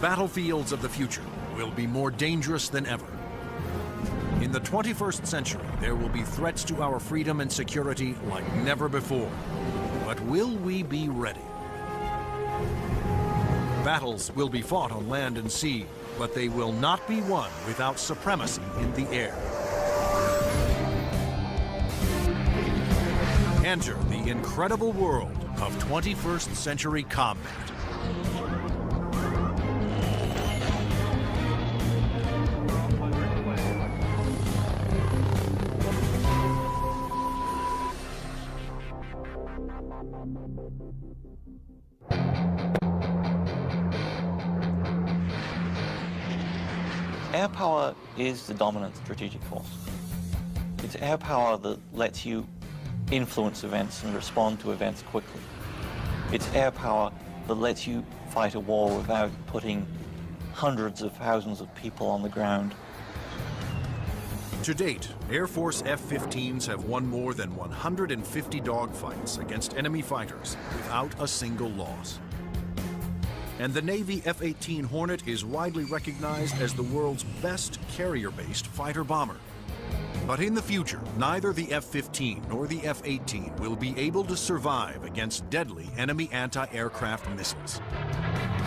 battlefields of the future will be more dangerous than ever. In the 21st century, there will be threats to our freedom and security like never before. But will we be ready? Battles will be fought on land and sea, but they will not be won without supremacy in the air. Enter the incredible world of 21st century combat. Air power is the dominant strategic force. It's air power that lets you influence events and respond to events quickly. It's air power that lets you fight a war without putting hundreds of thousands of people on the ground. To date, Air Force F-15s have won more than 150 dogfights against enemy fighters without a single loss. And the Navy F-18 Hornet is widely recognized as the world's best carrier-based fighter-bomber. But in the future, neither the F-15 nor the F-18 will be able to survive against deadly enemy anti-aircraft missiles.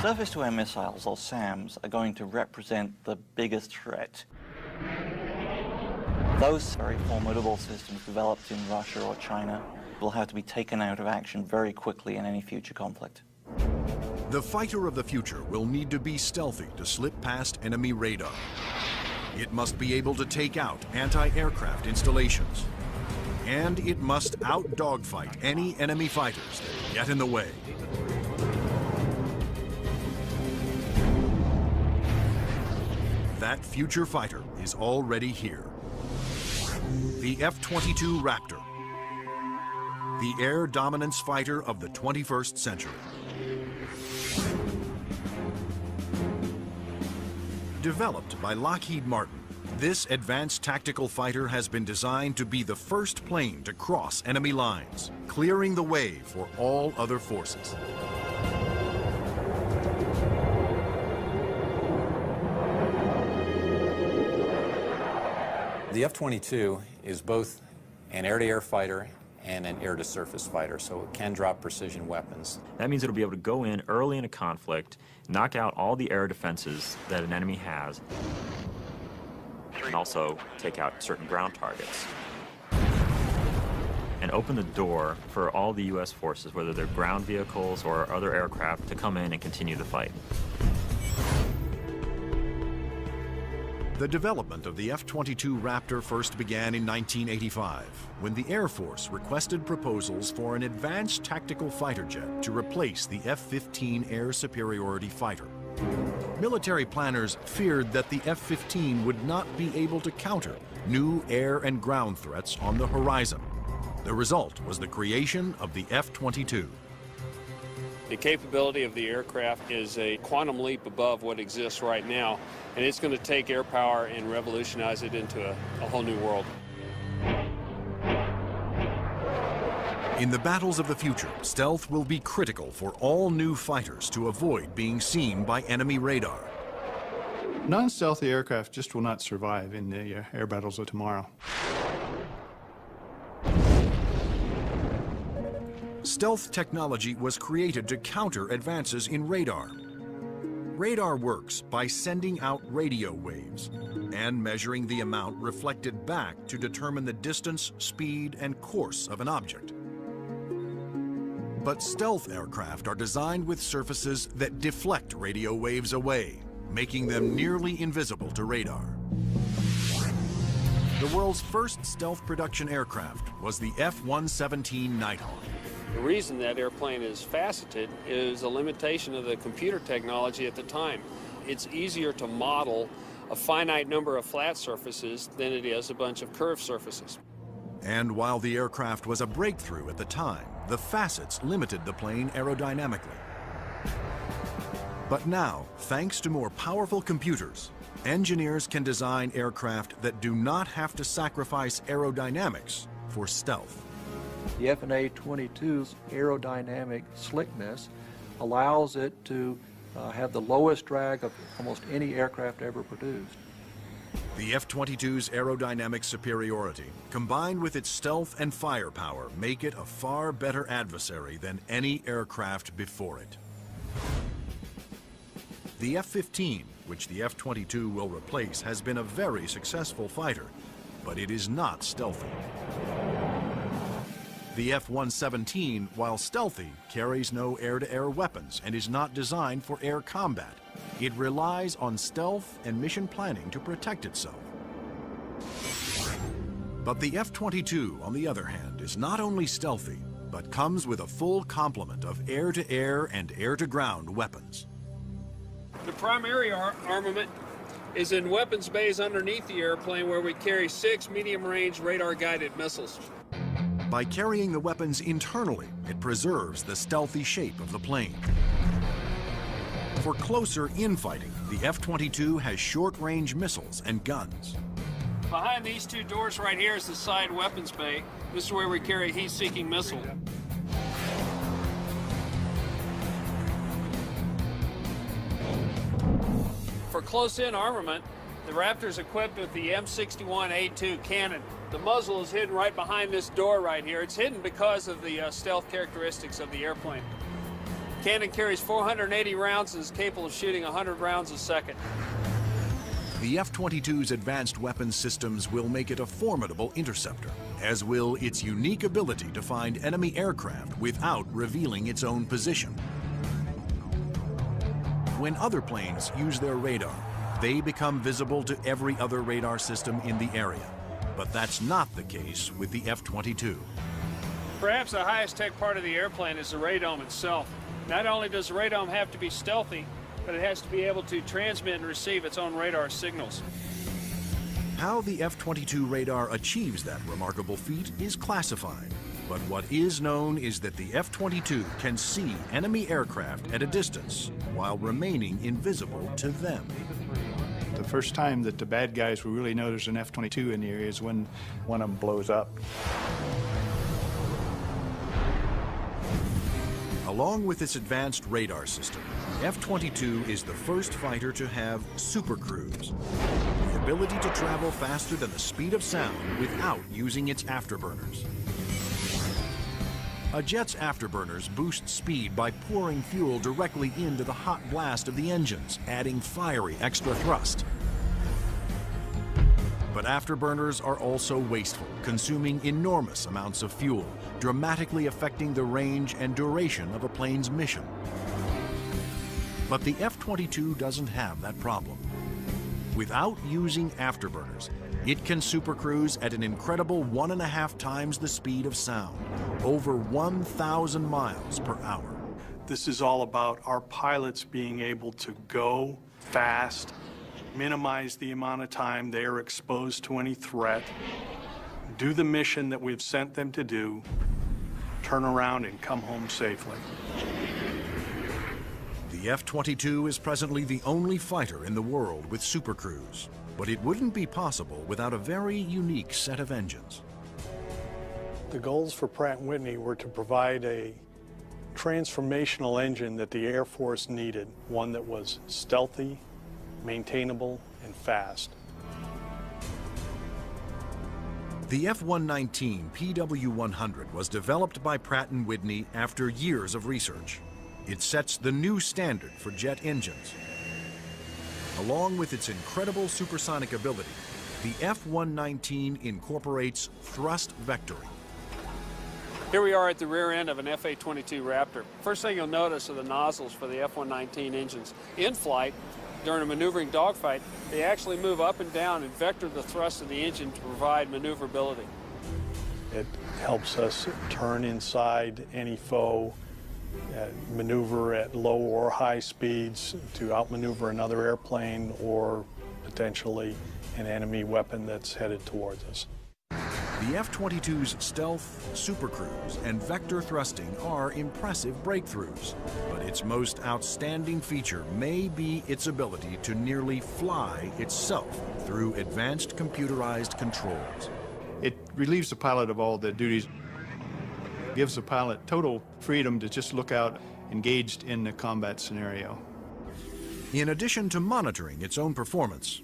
Surface-to-air missiles, or SAMs, are going to represent the biggest threat. Those very formidable systems developed in Russia or China will have to be taken out of action very quickly in any future conflict. The fighter of the future will need to be stealthy to slip past enemy radar. It must be able to take out anti-aircraft installations. And it must out-dogfight any enemy fighters that get in the way. That future fighter is already here. The F-22 Raptor, the air dominance fighter of the 21st century. Developed by Lockheed Martin, this advanced tactical fighter has been designed to be the first plane to cross enemy lines, clearing the way for all other forces. The F-22 is both an air-to-air fighter and an air-to-surface fighter, so it can drop precision weapons. That means it'll be able to go in early in a conflict, knock out all the air defenses that an enemy has, and also take out certain ground targets. And open the door for all the U.S. forces, whether they're ground vehicles or other aircraft, to come in and continue the fight. The development of the F-22 Raptor first began in 1985, when the Air Force requested proposals for an advanced tactical fighter jet to replace the F-15 air superiority fighter. Military planners feared that the F-15 would not be able to counter new air and ground threats on the horizon. The result was the creation of the F-22. The capability of the aircraft is a quantum leap above what exists right now, and it's going to take air power and revolutionize it into a whole new world. In the battles of the future, stealth will be critical for all new fighters to avoid being seen by enemy radar. Non-stealthy aircraft just will not survive in the air battles of tomorrow. Stealth technology was created to counter advances in radar. Radar works by sending out radio waves and measuring the amount reflected back to determine the distance, speed, and course of an object. But stealth aircraft are designed with surfaces that deflect radio waves away, making them nearly invisible to radar. The world's first stealth production aircraft was the F-117 Nighthawk. The reason that airplane is faceted is a limitation of the computer technology at the time. It's easier to model a finite number of flat surfaces than it is a bunch of curved surfaces. And while the aircraft was a breakthrough at the time, the facets limited the plane aerodynamically. But now, thanks to more powerful computers, engineers can design aircraft that do not have to sacrifice aerodynamics for stealth. The F/A-22's aerodynamic slickness allows it to have the lowest drag of almost any aircraft ever produced. The F-22's aerodynamic superiority, combined with its stealth and firepower, make it a far better adversary than any aircraft before it. The F-15, which the F-22 will replace, has been a very successful fighter, but it is not stealthy. The F-117, while stealthy, carries no air-to-air weapons and is not designed for air combat. It relies on stealth and mission planning to protect itself. But the F-22, on the other hand, is not only stealthy, but comes with a full complement of air-to-air and air-to-ground weapons. The primary armament is in weapons bays underneath the airplane, where we carry 6 medium-range radar-guided missiles. By carrying the weapons internally, it preserves the stealthy shape of the plane. For closer infighting, the F-22 has short-range missiles and guns. Behind these two doors right here is the side weapons bay. This is where we carry a heat-seeking missile. For close-in armament, the Raptor is equipped with the M61A2 cannon. The muzzle is hidden right behind this door right here. It's hidden because of the stealth characteristics of the airplane. Cannon carries 480 rounds and is capable of shooting 100 rounds a second. The F-22's advanced weapons systems will make it a formidable interceptor, as will its unique ability to find enemy aircraft without revealing its own position. When other planes use their radar, they become visible to every other radar system in the area. But that's not the case with the F-22. Perhaps the highest tech part of the airplane is the radome itself. Not only does the radome have to be stealthy, but it has to be able to transmit and receive its own radar signals. How the F-22 radar achieves that remarkable feat is classified. But what is known is that the F-22 can see enemy aircraft at a distance while remaining invisible to them. The first time that the bad guys will really know there's an F-22 in the area is when one of them blows up. Along with its advanced radar system, the F-22 is the first fighter to have supercruise, the ability to travel faster than the speed of sound without using its afterburners. A jet's afterburners boost speed by pouring fuel directly into the hot blast of the engines, adding fiery extra thrust. But afterburners are also wasteful, consuming enormous amounts of fuel, dramatically affecting the range and duration of a plane's mission. But the F-22 doesn't have that problem. Without using afterburners, it can supercruise at an incredible 1.5 times the speed of sound, over 1,000 miles per hour. This is all about our pilots being able to go fast, minimize the amount of time they are exposed to any threat, do the mission that we've sent them to do, turn around and come home safely. The F-22 is presently the only fighter in the world with supercruise, but it wouldn't be possible without a very unique set of engines. The goals for Pratt & Whitney were to provide a transformational engine that the Air Force needed, one that was stealthy, maintainable, and fast. The F-119 PW100 was developed by Pratt & Whitney after years of research. It sets the new standard for jet engines. Along with its incredible supersonic ability, the F-119 incorporates thrust vectoring. Here we are at the rear end of an F-A-22 Raptor. First thing you'll notice are the nozzles for the F-119 engines. In flight, during a maneuvering dogfight, they actually move up and down and vector the thrust of the engine to provide maneuverability. It helps us turn inside any foe, maneuver at low or high speeds to outmaneuver another airplane or potentially an enemy weapon that's headed towards us. The F-22's stealth, supercruise, and vector thrusting are impressive breakthroughs, but its most outstanding feature may be its ability to nearly fly itself through advanced computerized controls. It relieves the pilot of all the duties, gives the pilot total freedom to just look out engaged in the combat scenario. In addition to monitoring its own performance,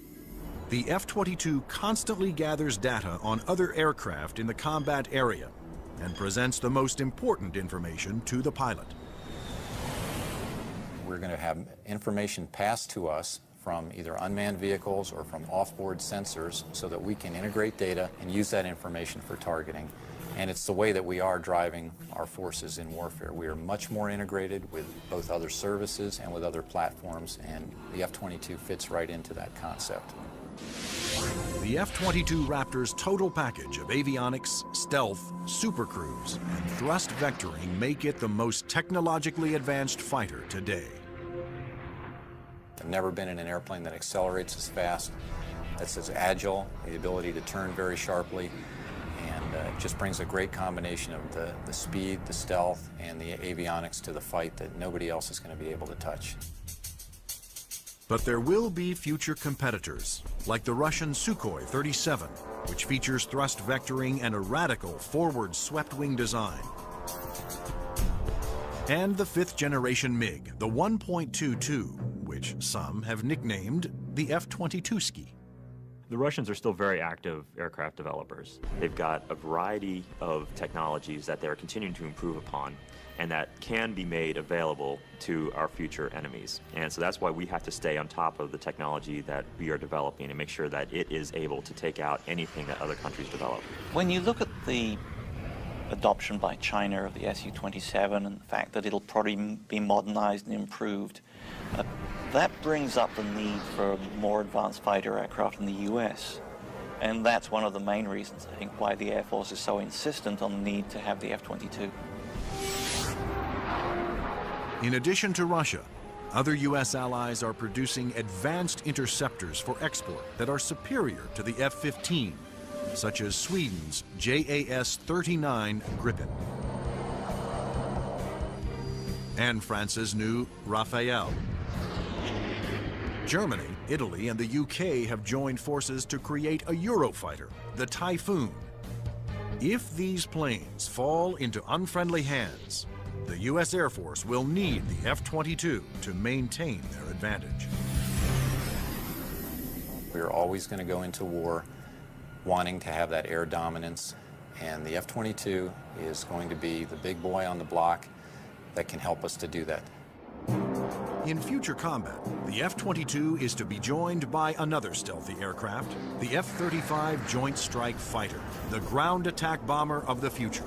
the F-22 constantly gathers data on other aircraft in the combat area and presents the most important information to the pilot. We're going to have information passed to us from either unmanned vehicles or from off-board sensors so that we can integrate data and use that information for targeting. And it's the way that we are driving our forces in warfare. We are much more integrated with both other services and with other platforms, and the F-22 fits right into that concept. The F-22 Raptor's total package of avionics, stealth, supercruise, and thrust vectoring make it the most technologically advanced fighter today. I've never been in an airplane that accelerates as fast, that's as agile, the ability to turn very sharply, and it just brings a great combination of the speed, the stealth, and the avionics to the fight that nobody else is going to be able to touch. But there will be future competitors, like the Russian Sukhoi 37, which features thrust vectoring and a radical forward swept-wing design. And the fifth-generation MiG, the 1.22, which some have nicknamed the F-22ski. The Russians are still very active aircraft developers. They've got a variety of technologies that they're continuing to improve upon and that can be made available to our future enemies. And so that's why we have to stay on top of the technology that we are developing and make sure that it is able to take out anything that other countries develop. When you look at the adoption by China of the Su-27 and the fact that it'll probably be modernized and improved, that brings up the need for more advanced fighter aircraft in the US. And that's one of the main reasons, I think, why the Air Force is so insistent on the need to have the F-22. In addition to Russia, other U.S. allies are producing advanced interceptors for export that are superior to the F-15, such as Sweden's JAS-39 Gripen and France's new Rafale. Germany, Italy, and the UK have joined forces to create a Eurofighter, the Typhoon. If these planes fall into unfriendly hands, the U.S. Air Force will need the F-22 to maintain their advantage. We're always going to go into war wanting to have that air dominance, and the F-22 is going to be the big boy on the block that can help us to do that. In future combat, the F-22 is to be joined by another stealthy aircraft, the F-35 Joint Strike Fighter, the ground attack bomber of the future.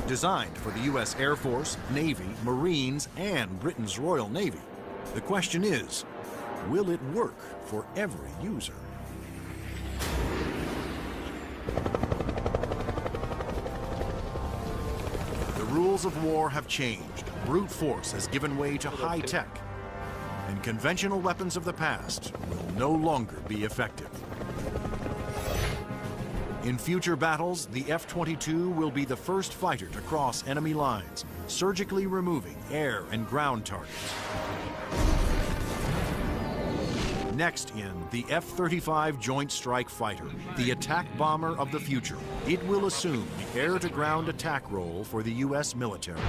Designed for the U.S. Air Force, Navy, Marines, and Britain's Royal Navy, the question is, will it work for every user? The rules of war have changed. Brute force has given way to high tech, and conventional weapons of the past will no longer be effective. In future battles, the F-22 will be the first fighter to cross enemy lines, surgically removing air and ground targets. Next in the F-35 Joint Strike Fighter, the attack bomber of the future. It will assume the air-to-ground attack role for the U.S. military.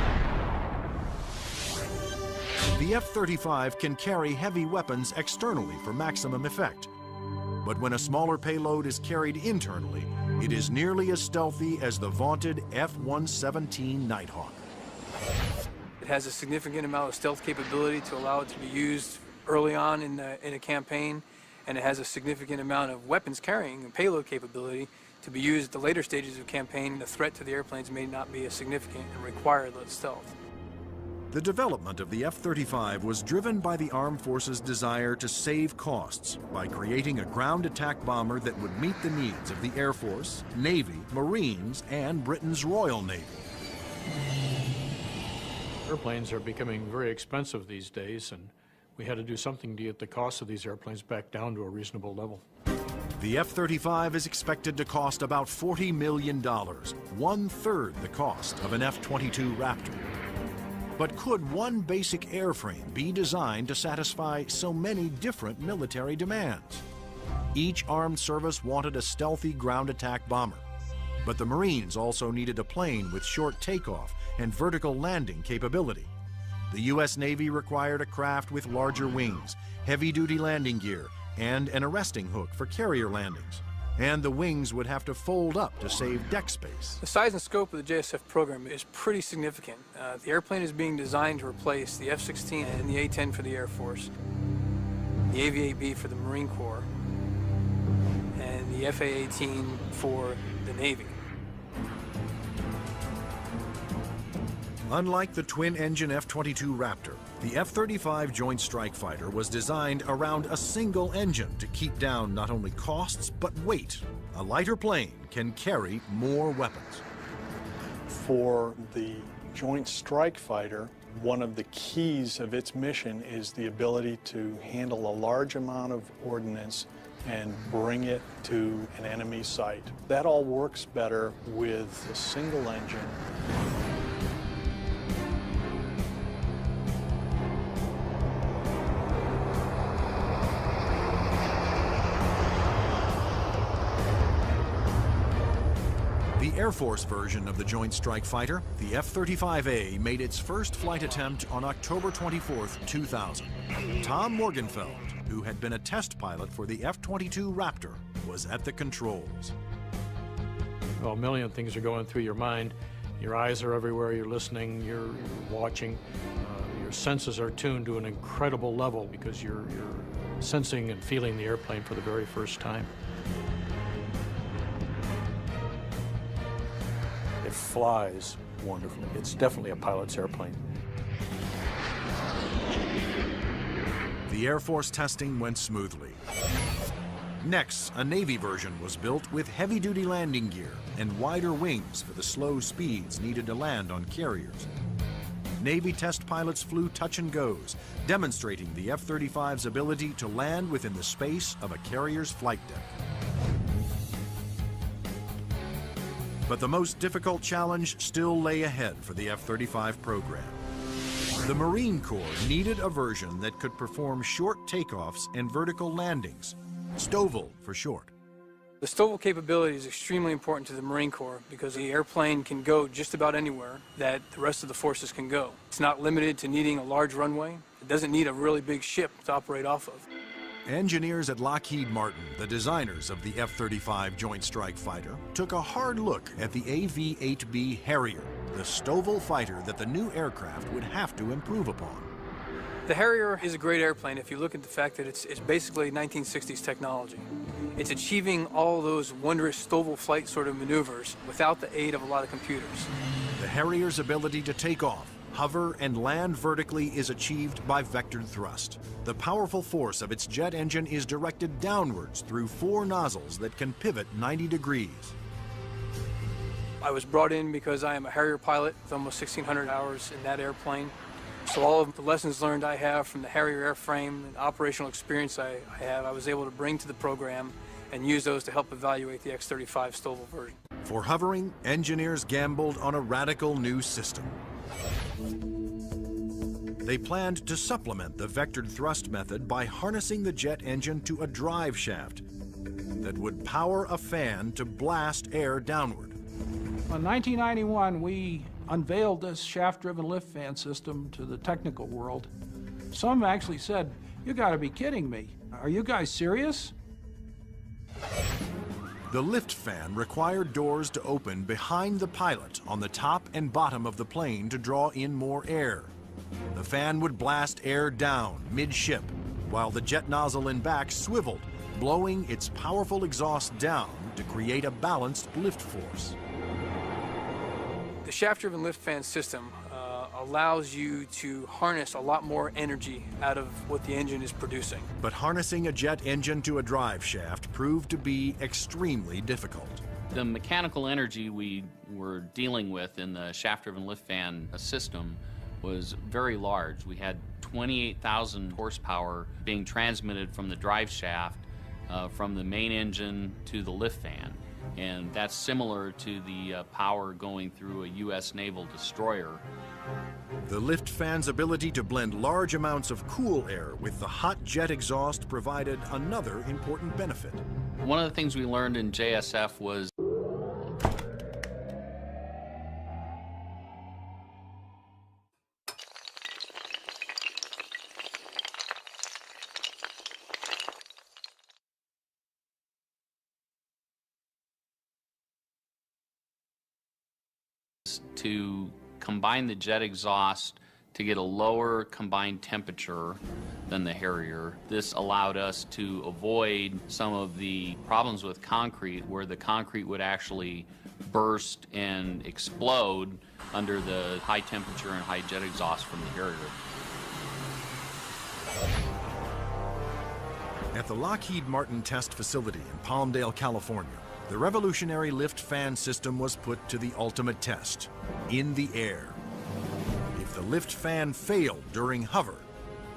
The F-35 can carry heavy weapons externally for maximum effect. But when a smaller payload is carried internally, it is nearly as stealthy as the vaunted F-117 Nighthawk. It has a significant amount of stealth capability to allow it to be used early on in a campaign, and it has a significant amount of weapons carrying and payload capability to be used at the later stages of campaign. The threat to the airplanes may not be as significant and require less stealth. The development of the F-35 was driven by the Armed Forces' desire to save costs by creating a ground attack bomber that would meet the needs of the Air Force, Navy, Marines, and Britain's Royal Navy. Airplanes are becoming very expensive these days, and we had to do something to get the cost of these airplanes back down to a reasonable level. The F-35 is expected to cost about $40 million, one-third the cost of an F-22 Raptor. But could one basic airframe be designed to satisfy so many different military demands? Each armed service wanted a stealthy ground attack bomber, but the Marines also needed a plane with short takeoff and vertical landing capability. The U.S. Navy required a craft with larger wings, heavy-duty landing gear, and an arresting hook for carrier landings. And the wings would have to fold up to save deck space. The size and scope of the JSF program is pretty significant. The airplane is being designed to replace the F-16 and the A-10 for the Air Force, the AV-8B for the Marine Corps, and the FA-18 for the Navy. Unlike the twin-engine F-22 Raptor, the F-35 Joint Strike Fighter was designed around a single engine to keep down not only costs, but weight. A lighter plane can carry more weapons. For the Joint Strike Fighter, one of the keys of its mission is the ability to handle a large amount of ordnance and bring it to an enemy site. That all works better with a single engine. The Air Force version of the Joint Strike Fighter, the F-35A, made its first flight attempt on October 24, 2000. Tom Morgenfeld, who had been a test pilot for the F-22 Raptor, was at the controls. Well, a million things are going through your mind. Your eyes are everywhere, you're listening, you're watching. Your senses are tuned to an incredible level because you're sensing and feeling the airplane for the very first time. It flies wonderfully. It's definitely a pilot's airplane. The Air Force testing went smoothly. Next, a Navy version was built with heavy-duty landing gear and wider wings for the slow speeds needed to land on carriers. Navy test pilots flew touch-and-goes, demonstrating the F-35's ability to land within the space of a carrier's flight deck. But the most difficult challenge still lay ahead for the F-35 program. The Marine Corps needed a version that could perform short takeoffs and vertical landings, STOVL for short. The STOVL capability is extremely important to the Marine Corps because the airplane can go just about anywhere that the rest of the forces can go. It's not limited to needing a large runway. It doesn't need a really big ship to operate off of. Engineers at Lockheed Martin, the designers of the F-35 Joint Strike Fighter, took a hard look at the AV-8B Harrier, the STOVL fighter that the new aircraft would have to improve upon. The Harrier is a great airplane if you look at the fact that it's basically 1960s technology. It's achieving all those wondrous STOVL flight sort of maneuvers without the aid of a lot of computers. The Harrier's ability to take off, hover, and land vertically is achieved by vectored thrust. The powerful force of its jet engine is directed downwards through 4 nozzles that can pivot 90 degrees. I was brought in because I am a Harrier pilot with almost 1,600 hours in that airplane. So all of the lessons learned I have from the Harrier airframe and operational experience I have, I was able to bring to the program and use those to help evaluate the X-35 STOVL version. For hovering, engineers gambled on a radical new system. They planned to supplement the vectored thrust method by harnessing the jet engine to a drive shaft that would power a fan to blast air downward. In 1991, we unveiled this shaft-driven lift fan system to the technical world. Some actually said, "You gotta be kidding me. Are you guys serious?" The lift fan required doors to open behind the pilot on the top and bottom of the plane to draw in more air. The fan would blast air down mid-ship, while the jet nozzle in back swiveled, blowing its powerful exhaust down to create a balanced lift force. The shaft-driven lift fan system allows you to harness a lot more energy out of what the engine is producing. But harnessing a jet engine to a drive shaft proved to be extremely difficult. The mechanical energy we were dealing with in the shaft-driven lift fan system was very large. We had 28,000 horsepower being transmitted from the drive shaft from the main engine to the lift fan. And that's similar to the power going through a U.S. naval destroyer. The lift fan's ability to blend large amounts of cool air with the hot jet exhaust provided another important benefit. One of the things we learned in JSF was to combine the jet exhaust to get a lower combined temperature than the Harrier. This allowed us to avoid some of the problems with concrete where the concrete would actually burst and explode under the high temperature and high jet exhaust from the Harrier. At the Lockheed Martin test facility in Palmdale, California, the revolutionary lift fan system was put to the ultimate test, in the air. If the lift fan failed during hover,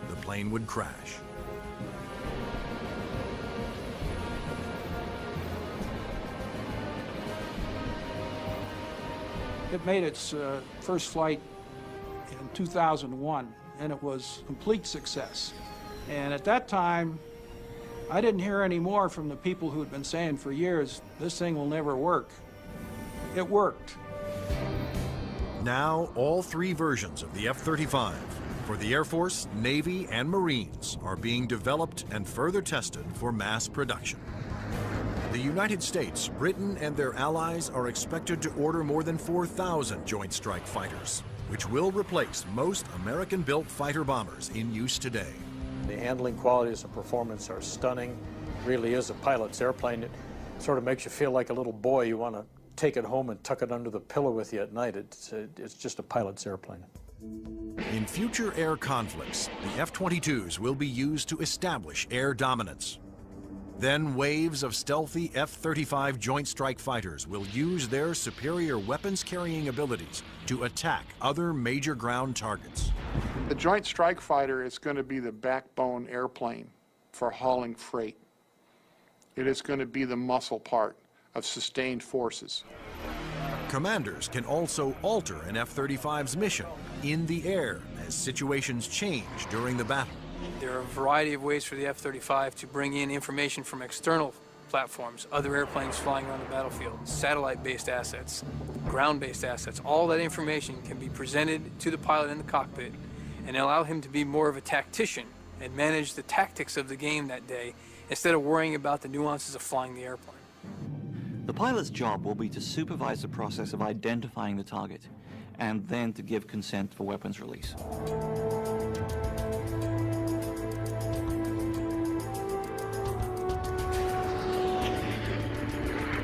the plane would crash. It made its first flight in 2001, and it was a complete success. And at that time, I didn't hear any more from the people who had been saying for years, this thing will never work. It worked. Now, all three versions of the F-35 for the Air Force, Navy, and Marines are being developed and further tested for mass production. The United States, Britain, and their allies are expected to order more than 4,000 Joint Strike Fighters, which will replace most American-built fighter bombers in use today. The handling qualities and performance are stunning. It really is a pilot's airplane. It sort of makes you feel like a little boy. You want to take it home and tuck it under the pillow with you at night. It's just a pilot's airplane. In future air conflicts, the F-22s will be used to establish air dominance. Then waves of stealthy F-35 Joint Strike Fighters will use their superior weapons-carrying abilities to attack other major ground targets. The Joint Strike Fighter is going to be the backbone airplane for hauling freight. It is going to be the muscle part of sustained forces. Commanders can also alter an F-35's mission in the air as situations change during the battle. There are a variety of ways for the F-35 to bring in information from external platforms, other airplanes flying around the battlefield, satellite-based assets, ground-based assets. All that information can be presented to the pilot in the cockpit and allow him to be more of a tactician and manage the tactics of the game that day instead of worrying about the nuances of flying the airplane. The pilot's job will be to supervise the process of identifying the target and then to give consent for weapons release.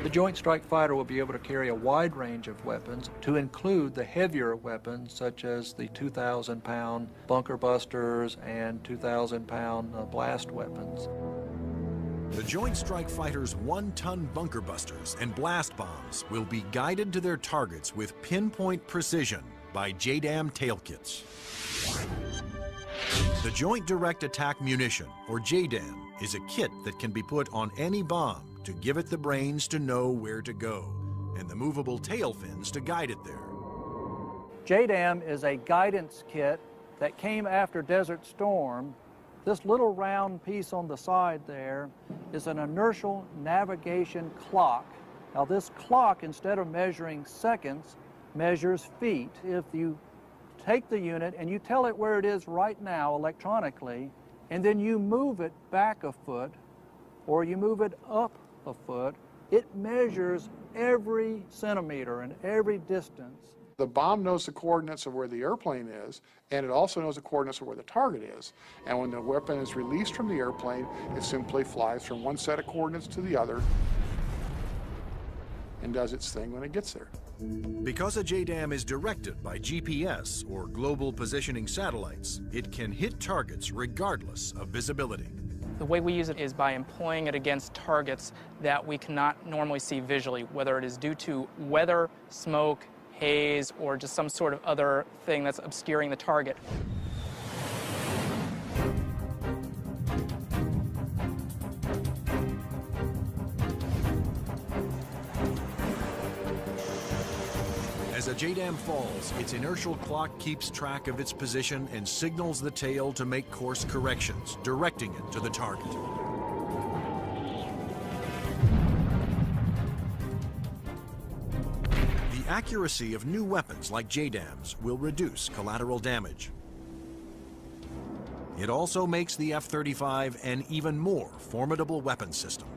The Joint Strike Fighter will be able to carry a wide range of weapons, to include the heavier weapons such as the 2,000-pound bunker busters and 2,000-pound blast weapons. The Joint Strike Fighter's 1-ton bunker busters and blast bombs will be guided to their targets with pinpoint precision by JDAM tail kits. The Joint Direct Attack Munition, or JDAM, is a kit that can be put on any bomb to give it the brains to know where to go, and the movable tail fins to guide it there. JDAM is a guidance kit that came after Desert Storm. This little round piece on the side there is an inertial navigation clock. Now this clock, instead of measuring seconds, measures feet. If you take the unit and you tell it where it is right now electronically, and then you move it back a foot, or you move it up a foot, it measures every centimeter and every distance. The bomb knows the coordinates of where the airplane is, and it also knows the coordinates of where the target is. And when the weapon is released from the airplane, it simply flies from one set of coordinates to the other and does its thing when it gets there. Because a JDAM is directed by GPS, or global positioning satellites, it can hit targets regardless of visibility. The way we use it is by employing it against targets that we cannot normally see visually, whether it is due to weather, smoke, haze, or just some sort of other thing that's obscuring the target. As a JDAM falls, its inertial clock keeps track of its position and signals the tail to make course corrections, directing it to the target. The accuracy of new weapons like JDAMs will reduce collateral damage. It also makes the F-35 an even more formidable weapons system.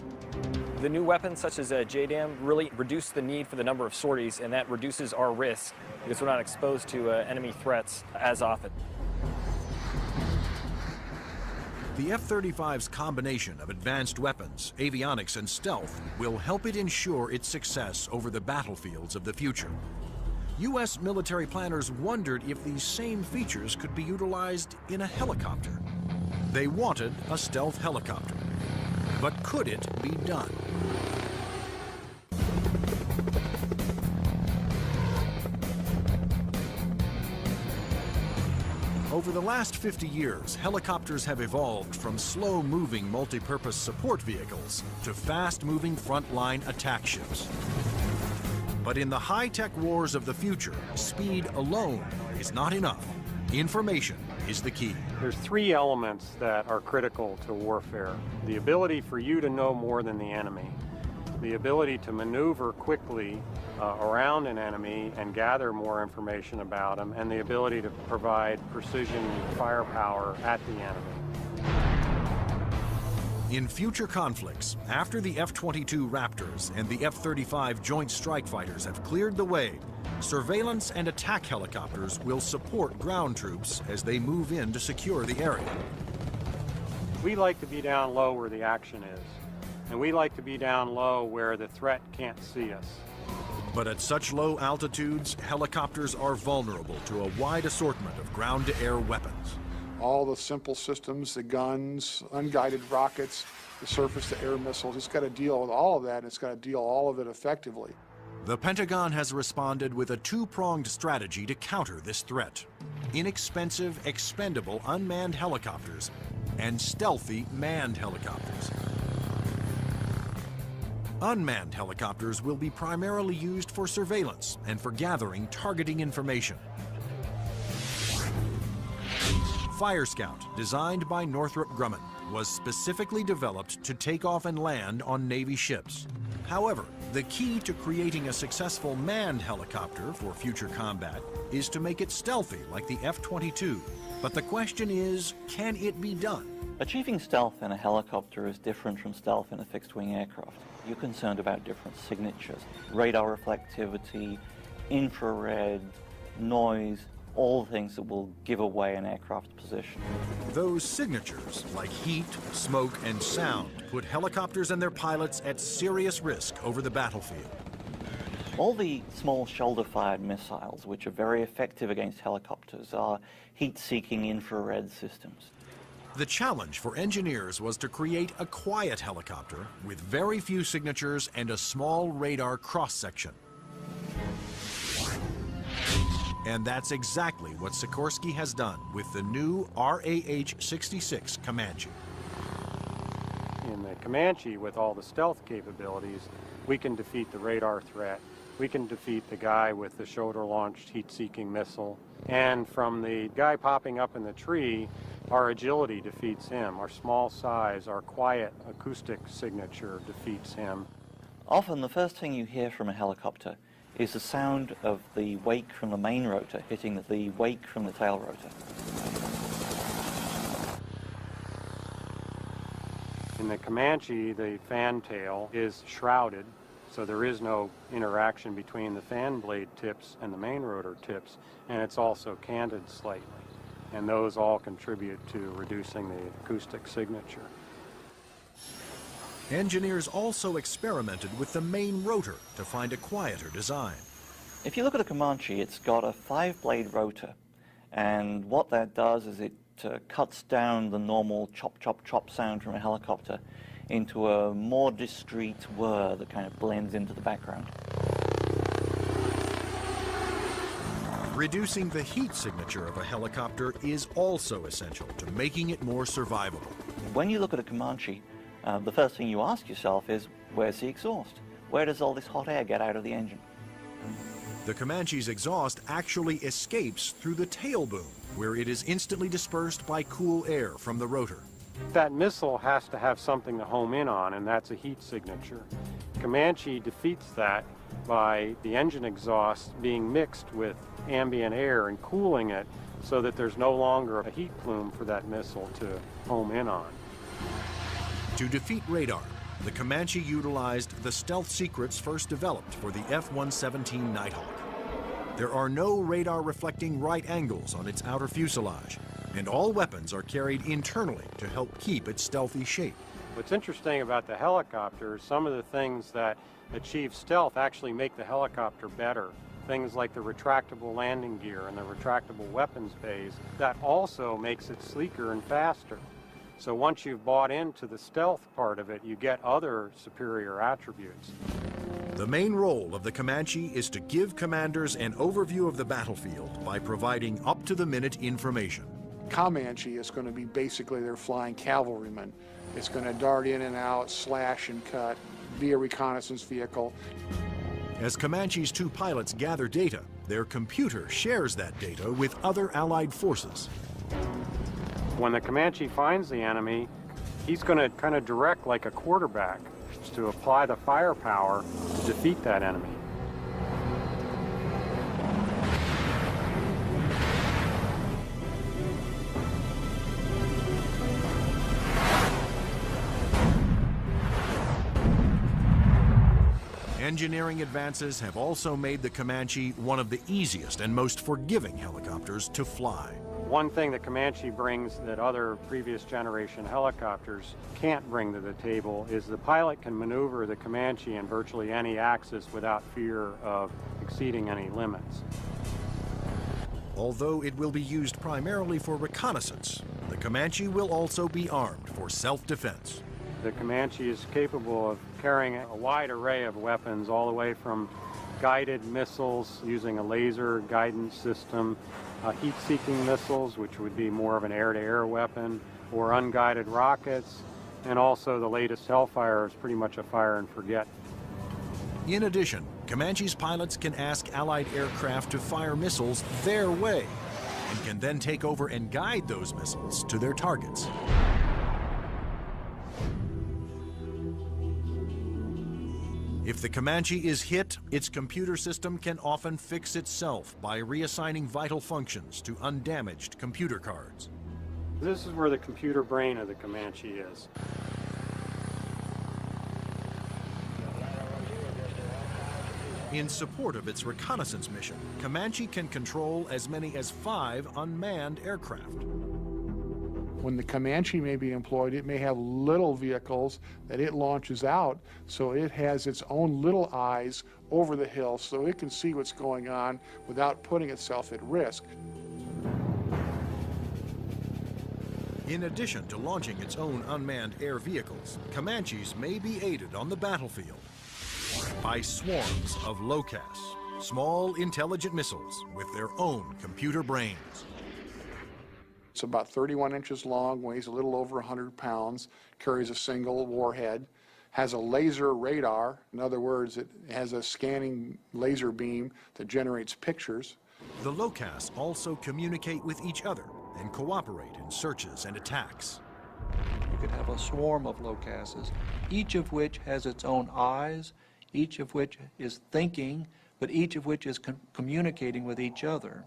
The new weapons such as JDAM really reduce the need for the number of sorties, and that reduces our risk because we're not exposed to enemy threats as often. The F-35's combination of advanced weapons, avionics, and stealth will help it ensure its success over the battlefields of the future. U.S. military planners wondered if these same features could be utilized in a helicopter. They wanted a stealth helicopter. But could it be done? Over the last 50 years, helicopters have evolved from slow-moving multi-purpose support vehicles to fast-moving frontline attack ships. But in the high-tech wars of the future, speed alone is not enough. Information is the key. There's three elements that are critical to warfare. The ability for you to know more than the enemy, the ability to maneuver quickly around an enemy and gather more information about them, and the ability to provide precision firepower at the enemy. In future conflicts, after the F-22 Raptors and the F-35 Joint Strike Fighters have cleared the way, surveillance and attack helicopters will support ground troops as they move in to secure the area. We like to be down low where the action is, and we like to be down low where the threat can't see us. But at such low altitudes, helicopters are vulnerable to a wide assortment of ground-to-air weapons. All the simple systems, the guns, unguided rockets, the surface-to-air missiles, it's got to deal with all of that, and it's got to deal all of it effectively. The Pentagon has responded with a two-pronged strategy to counter this threat: inexpensive, expendable unmanned helicopters and stealthy manned helicopters. Unmanned helicopters will be primarily used for surveillance and for gathering targeting information. Fire Scout, designed by Northrop Grumman, was specifically developed to take off and land on Navy ships. However, the key to creating a successful manned helicopter for future combat is to make it stealthy like the F-22. But the question is, can it be done? Achieving stealth in a helicopter is different from stealth in a fixed-wing aircraft. You're concerned about different signatures: radar reflectivity, infrared, noise, all things that will give away an aircraft's position. Those signatures, like heat, smoke, and sound, put helicopters and their pilots at serious risk over the battlefield. All the small shoulder-fired missiles, which are very effective against helicopters, are heat-seeking infrared systems. The challenge for engineers was to create a quiet helicopter with very few signatures and a small radar cross-section. And that's exactly what Sikorsky has done with the new RAH-66 Comanche. In the Comanche, with all the stealth capabilities, we can defeat the radar threat. We can defeat the guy with the shoulder-launched heat-seeking missile. And from the guy popping up in the tree, our agility defeats him. Our small size, our quiet acoustic signature defeats him. Often the first thing you hear from a helicopter is the sound of the wake from the main rotor hitting the wake from the tail rotor. In the Comanche, the fan tail is shrouded, so there is no interaction between the fan blade tips and the main rotor tips, and it's also canted slightly. And those all contribute to reducing the acoustic signature. Engineers also experimented with the main rotor to find a quieter design. If you look at a Comanche, it's got a 5-blade rotor, and what that does is it cuts down the normal chop, chop, chop sound from a helicopter into a more discreet whir that kind of blends into the background. Reducing the heat signature of a helicopter is also essential to making it more survivable. When you look at a Comanche, the first thing you ask yourself is, where's the exhaust? Where does all this hot air get out of the engine? The Comanche's exhaust actually escapes through the tail boom, where it is instantly dispersed by cool air from the rotor. That missile has to have something to home in on, and that's a heat signature. Comanche defeats that by the engine exhaust being mixed with ambient air and cooling it so that there's no longer a heat plume for that missile to home in on. To defeat radar, the Comanche utilized the stealth secrets first developed for the F-117 Nighthawk. There are no radar-reflecting right angles on its outer fuselage, and all weapons are carried internally to help keep its stealthy shape. What's interesting about the helicopter is some of the things that achieve stealth actually make the helicopter better. Things like the retractable landing gear and the retractable weapons bays, that also makes it sleeker and faster. So once you've bought into the stealth part of it, you get other superior attributes. The main role of the Comanche is to give commanders an overview of the battlefield by providing up-to-the-minute information. Comanche is going to be basically their flying cavalryman. It's going to dart in and out, slash and cut, be a reconnaissance vehicle. As Comanche's two pilots gather data, their computer shares that data with other Allied forces. When the Comanche finds the enemy, he's going to kind of direct like a quarterback to apply the firepower to defeat that enemy. Engineering advances have also made the Comanche one of the easiest and most forgiving helicopters to fly. One thing that Comanche brings that other previous generation helicopters can't bring to the table is the pilot can maneuver the Comanche in virtually any axis without fear of exceeding any limits. Although it will be used primarily for reconnaissance, the Comanche will also be armed for self-defense. The Comanche is capable of carrying a wide array of weapons, all the way from guided missiles using a laser guidance system, heat-seeking missiles, which would be more of an air-to-air weapon, or unguided rockets, and also the latest Hellfire is pretty much a fire and forget. In addition, Comanche's pilots can ask Allied aircraft to fire missiles their way, and can then take over and guide those missiles to their targets. If the Comanche is hit, its computer system can often fix itself by reassigning vital functions to undamaged computer cards. This is where the computer brain of the Comanche is. In support of its reconnaissance mission, Comanche can control as many as 5 unmanned aircraft. When the Comanche may be employed, it may have little vehicles that it launches out, so it has its own little eyes over the hill so it can see what's going on without putting itself at risk. In addition to launching its own unmanned air vehicles, Comanches may be aided on the battlefield by swarms of LOCAS, small intelligent missiles with their own computer brains. It's about 31 inches long, weighs a little over 100 pounds, carries a single warhead, has a laser radar. In other words, it has a scanning laser beam that generates pictures. The LOCAS also communicate with each other and cooperate in searches and attacks. You could have a swarm of LOCASes, each of which has its own eyes, each of which is thinking, but each of which is communicating with each other.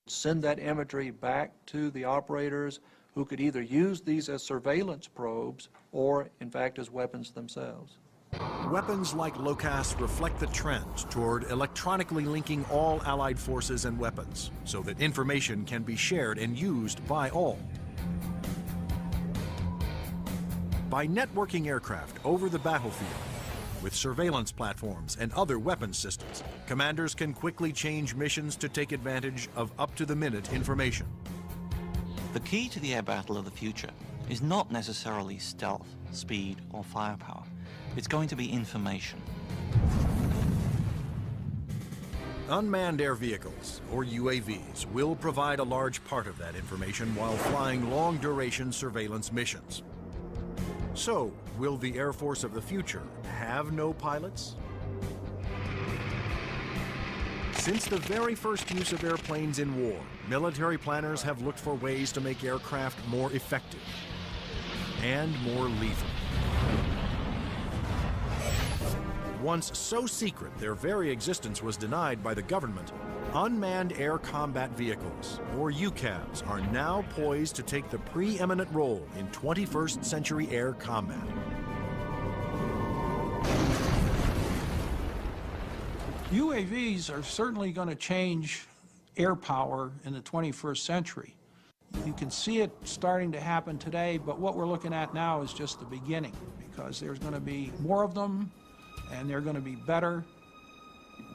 Send that imagery back to the operators who could either use these as surveillance probes or, in fact, as weapons themselves. Weapons like LOCAS reflect the trend toward electronically linking all Allied forces and weapons so that information can be shared and used by all. By networking aircraft over the battlefield, with surveillance platforms and other weapons systems, commanders can quickly change missions to take advantage of up-to-the-minute information. The key to the air battle of the future is not necessarily stealth, speed, or firepower. It's going to be information. Unmanned air vehicles, or UAVs, will provide a large part of that information while flying long-duration surveillance missions. So, will the Air Force of the future have no pilots? Since the very first use of airplanes in war, military planners have looked for ways to make aircraft more effective and more lethal. Once so secret their very existence was denied by the government, unmanned air combat vehicles, or UCAVs, are now poised to take the preeminent role in 21st century air combat. UAVs are certainly going to change air power in the 21st century. You can see it starting to happen today, but what we're looking at now is just the beginning, because there's going to be more of them, and they're going to be better.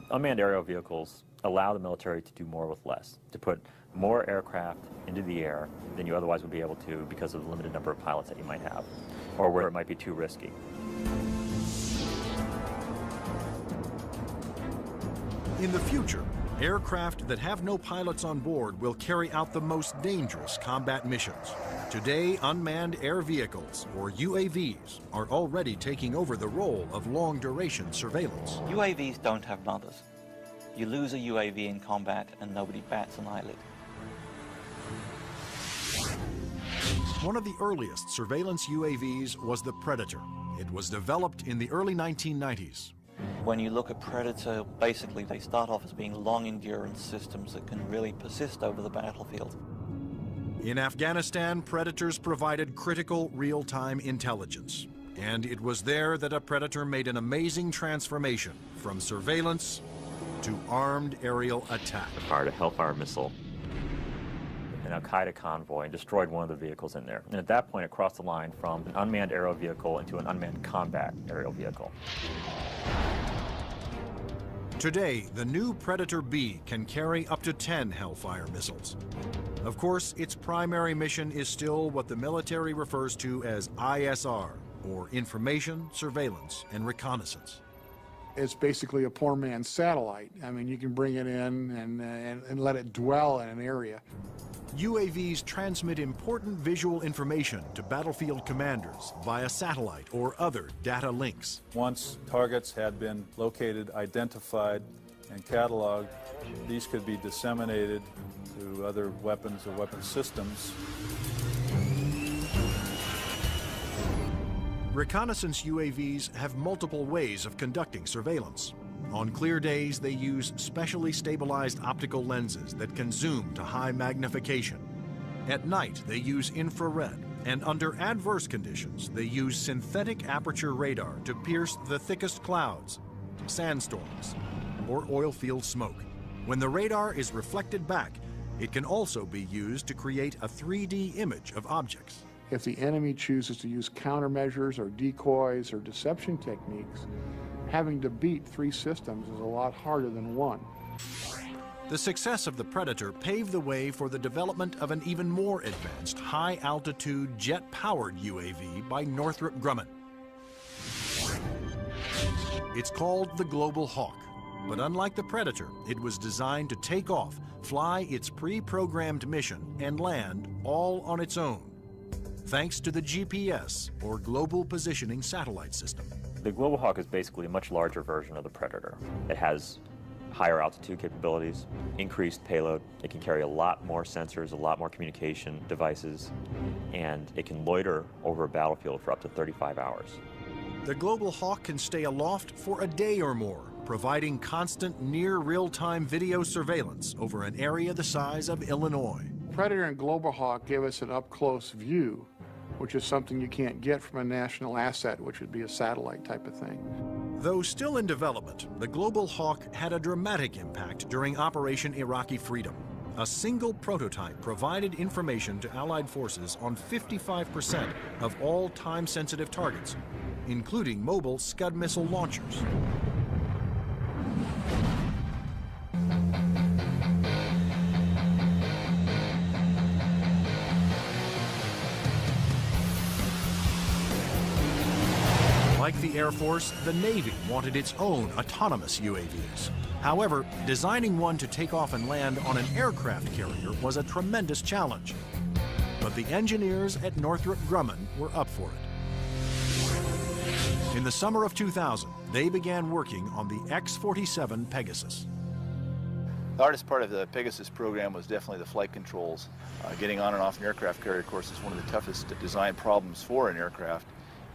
Unmanned aerial vehicles allow the military to do more with less, to put more aircraft into the air than you otherwise would be able to because of the limited number of pilots that you might have, or where it might be too risky. In the future, aircraft that have no pilots on board will carry out the most dangerous combat missions. Today, unmanned air vehicles, or UAVs, are already taking over the role of long-duration surveillance. UAVs don't have mothers. You lose a UAV in combat and nobody bats an eyelid. One of the earliest surveillance UAVs was the Predator. It was developed in the early 1990s. When you look at Predator, basically they start off as being long-endurance systems that can really persist over the battlefield. In Afghanistan, Predators provided critical real-time intelligence. And it was there that a Predator made an amazing transformation from surveillance to armed aerial attack. Fired a Hellfire missile, an Al-Qaeda convoy, and destroyed one of the vehicles in there. And at that point, it crossed the line from an unmanned aerial vehicle into an unmanned combat aerial vehicle. Today, the new Predator B can carry up to 10 Hellfire missiles. Of course, its primary mission is still what the military refers to as ISR, or Information, Surveillance, and Reconnaissance. It's basically a poor man's satellite. I mean, you can bring it in and let it dwell in an area. UAVs transmit important visual information to battlefield commanders via satellite or other data links. Once targets had been located, identified, and cataloged, these could be disseminated to other weapons or weapon systems. Reconnaissance UAVs have multiple ways of conducting surveillance. On clear days, they use specially stabilized optical lenses that can zoom to high magnification. At night, they use infrared, and under adverse conditions, they use synthetic aperture radar to pierce the thickest clouds, sandstorms, or oil field smoke. When the radar is reflected back, it can also be used to create a 3D image of objects. If the enemy chooses to use countermeasures or decoys or deception techniques, having to beat 3 systems is a lot harder than 1. The success of the Predator paved the way for the development of an even more advanced high-altitude jet-powered UAV by Northrop Grumman. It's called the Global Hawk, but unlike the Predator, it was designed to take off, fly its pre-programmed mission, and land all on its own, thanks to the GPS, or Global Positioning Satellite System. The Global Hawk is basically a much larger version of the Predator. It has higher altitude capabilities, increased payload. It can carry a lot more sensors, a lot more communication devices, and it can loiter over a battlefield for up to 35 hours. The Global Hawk can stay aloft for a day or more, providing constant near real-time video surveillance over an area the size of Illinois. Predator and Global Hawk give us an up-close view, which is something you can't get from a national asset, which would be a satellite type of thing. Though still in development, the Global Hawk had a dramatic impact during Operation Iraqi Freedom. A single prototype provided information to Allied forces on 55% of all time-sensitive targets, including mobile Scud missile launchers. Like the Air Force, the Navy wanted its own autonomous UAVs. However, designing one to take off and land on an aircraft carrier was a tremendous challenge. But the engineers at Northrop Grumman were up for it. In the summer of 2000, they began working on the X-47 Pegasus. The hardest part of the Pegasus program was definitely the flight controls. Getting on and off an aircraft carrier, of course, is one of the toughest design problems for an aircraft.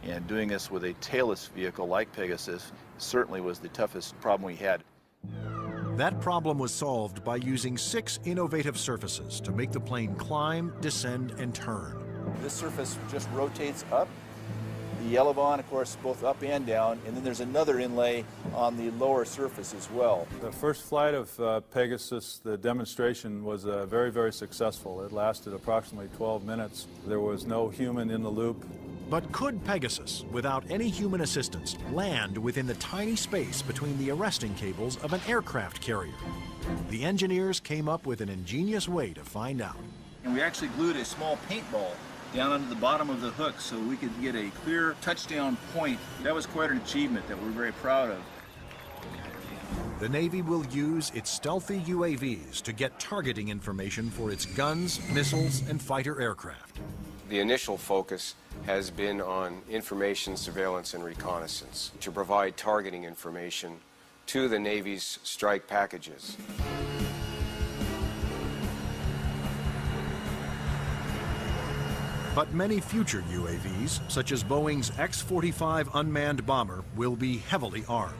And doing this with a tailless vehicle like Pegasus certainly was the toughest problem we had. That problem was solved by using 6 innovative surfaces to make the plane climb, descend, and turn. This surface just rotates up. the elevon, of course, both up and down, and then there's another inlay on the lower surface as well. The first flight of Pegasus, the demonstration was very, very successful. It lasted approximately 12 minutes. There was no human in the loop. But could Pegasus, without any human assistance, land within the tiny space between the arresting cables of an aircraft carrier? The engineers came up with an ingenious way to find out. And we actually glued a small paintball down under the bottom of the hook so we could get a clear touchdown point. That was quite an achievement that we're very proud of. The Navy will use its stealthy UAVs to get targeting information for its guns, missiles, and fighter aircraft. The initial focus has been on information, surveillance, and reconnaissance to provide targeting information to the Navy's strike packages. But many future UAVs, such as Boeing's X-45 unmanned bomber, will be heavily armed.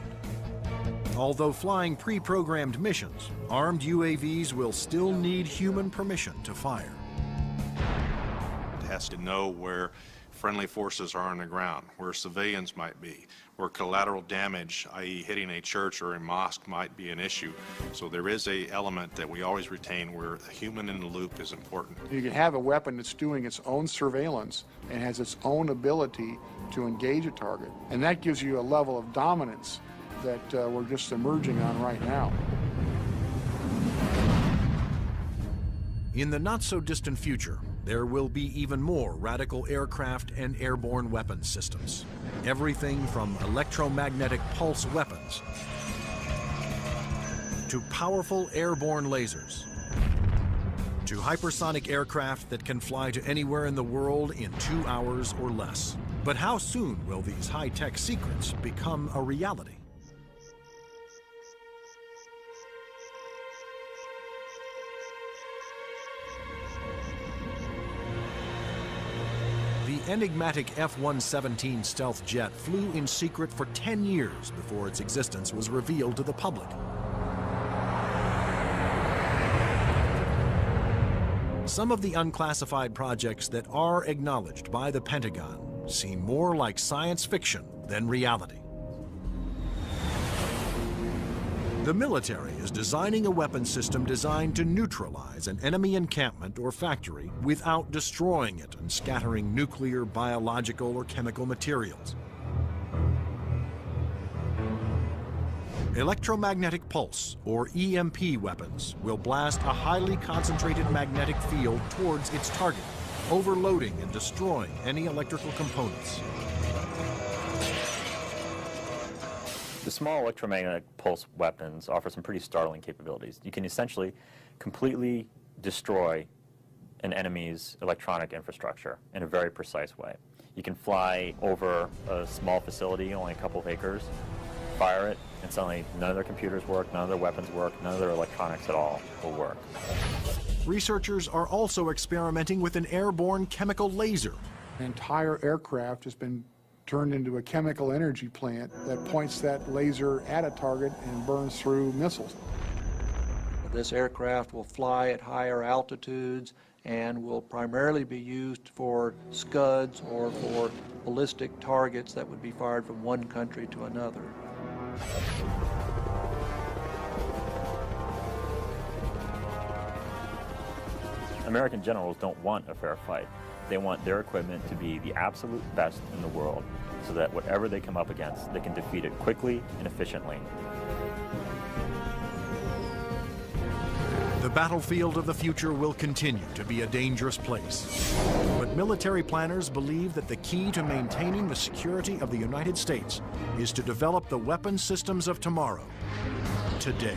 Although flying pre-programmed missions, armed UAVs will still need human permission to fire. It has to know where friendly forces are on the ground, where civilians might be, where collateral damage, i.e. hitting a church or a mosque, might be an issue. So there is an element that we always retain where a human in the loop is important. You can have a weapon that's doing its own surveillance and has its own ability to engage a target. And that gives you a level of dominance that we're just emerging on right now. In the not-so-distant future, there will be even more radical aircraft and airborne weapons systems. Everything from electromagnetic pulse weapons to powerful airborne lasers to hypersonic aircraft that can fly to anywhere in the world in 2 hours or less. But how soon will these high-tech secrets become a reality? The enigmatic F-117 stealth jet flew in secret for 10 years before its existence was revealed to the public. Some of the unclassified projects that are acknowledged by the Pentagon seem more like science fiction than reality. The military is designing a weapon system designed to neutralize an enemy encampment or factory without destroying it and scattering nuclear, biological, or chemical materials. Electromagnetic pulse, or EMP weapons, will blast a highly concentrated magnetic field towards its target, overloading and destroying any electrical components. The small electromagnetic pulse weapons offer some pretty startling capabilities. You can essentially completely destroy an enemy's electronic infrastructure in a very precise way. You can fly over a small facility, only a couple of acres, fire it, and suddenly none of their computers work, none of their weapons work, none of their electronics at all will work. Researchers are also experimenting with an airborne chemical laser. An entire aircraft has been turned into a chemical energy plant that points that laser at a target and burns through missiles. This aircraft will fly at higher altitudes and will primarily be used for Scuds or for ballistic targets that would be fired from one country to another. American generals don't want a fair fight. They want their equipment to be the absolute best in the world so that whatever they come up against, they can defeat it quickly and efficiently. The battlefield of the future will continue to be a dangerous place. But military planners believe that the key to maintaining the security of the United States is to develop the weapon systems of tomorrow, today.